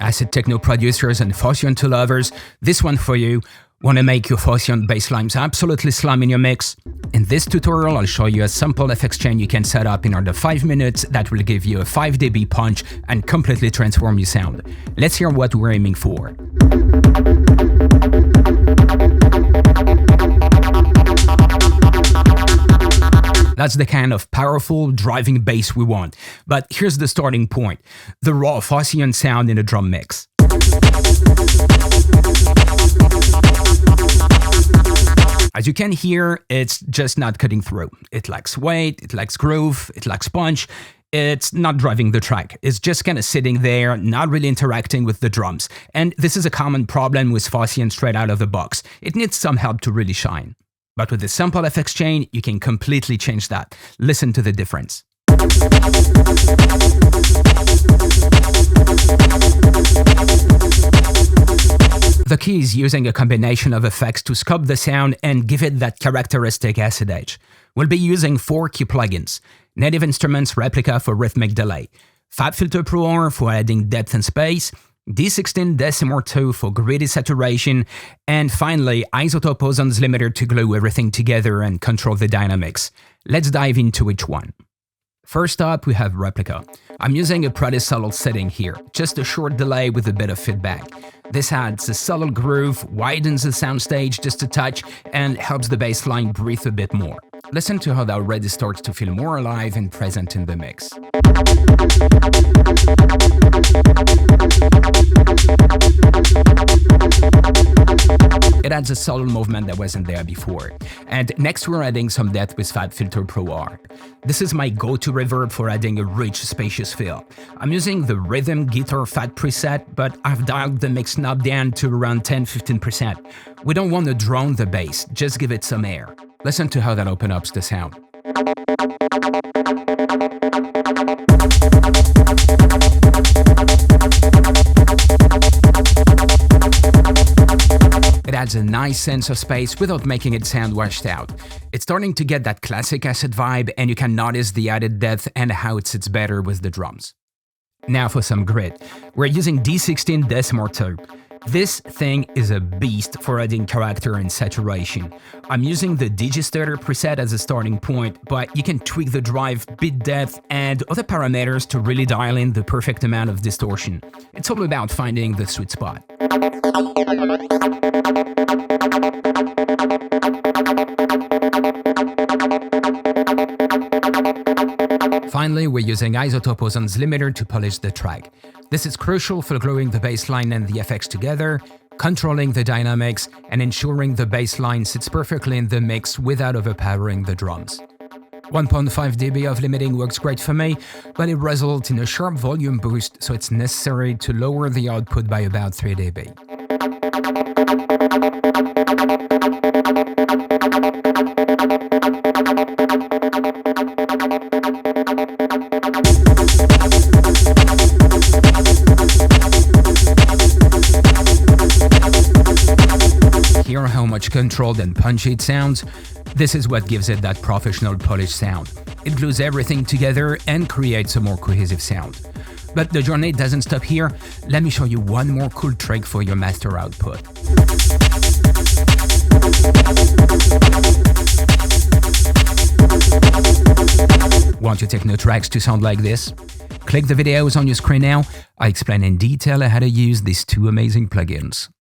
Acid techno producers and Phoscyon 2 lovers, this one for you. Want to make your Phoscyon basslines absolutely slam in your mix? In this tutorial, I'll show you a simple FX chain you can set up in under 5 minutes that will give you a 5 dB punch and completely transform your sound. Let's hear what we're aiming for. That's the kind of powerful, driving bass we want. But here's the starting point: the raw Phoscyon sound in a drum mix. As you can hear, it's just not cutting through. It lacks weight, it lacks groove, it lacks punch. It's not driving the track. It's just kind of sitting there, not really interacting with the drums. And this is a common problem with Phoscyon straight out of the box. It needs some help to really shine. But with the simple FX chain, you can completely change that. Listen to the difference. The key is using a combination of effects to sculpt the sound and give it that characteristic acid edge. We'll be using 4 key plugins: native Instruments Replika for rhythmic delay, FabFilter Pro-R for adding depth and space, D16 Decimort 2 for gritty saturation, and finally iZotope Ozone Limiter to glue everything together and control the dynamics. Let's dive into each one. First up, we have Replika. I'm using a pretty subtle setting here, just a short delay with a bit of feedback. This adds a subtle groove, widens the soundstage just a touch, and helps the bass line breathe a bit more. Listen to how that already starts to feel more alive and present in the mix. It adds a subtle movement that wasn't there before. And next we're adding some depth with FabFilter Pro-R. This is my go-to reverb for adding a rich, spacious feel. I'm using the rhythm guitar fat preset, but I've dialed the mix knob down to around 10-15%. We don't want to drown the bass, just give it some air. Listen to how that opens up the sound. It adds a nice sense of space without making it sound washed out. It's starting to get that classic acid vibe, and you can notice the added depth and how it sits better with the drums. Now for some grit. We're using D16 Decimort 2. This thing is a beast for adding character and saturation. I'm using the D16 preset as a starting point, but you can tweak the drive, bit depth, and other parameters to really dial in the perfect amount of distortion. It's all about finding the sweet spot. Finally, we're using iZotope Ozone Limiter to polish the track. This is crucial for gluing the bass line and the effects together, controlling the dynamics, and ensuring the bass line sits perfectly in the mix without overpowering the drums. 1.5 dB of limiting works great for me, but it results in a sharp volume boost, so it's necessary to lower the output by about 3 dB. Hear how much controlled and punchy it sounds? This is what gives it that professional polished sound. It glues everything together and creates a more cohesive sound. But the journey doesn't stop here. Let me show you one more cool trick for your master output. Want your techno tracks to sound like this? Click the videos on your screen now. I explain in detail how to use these 2 amazing plugins.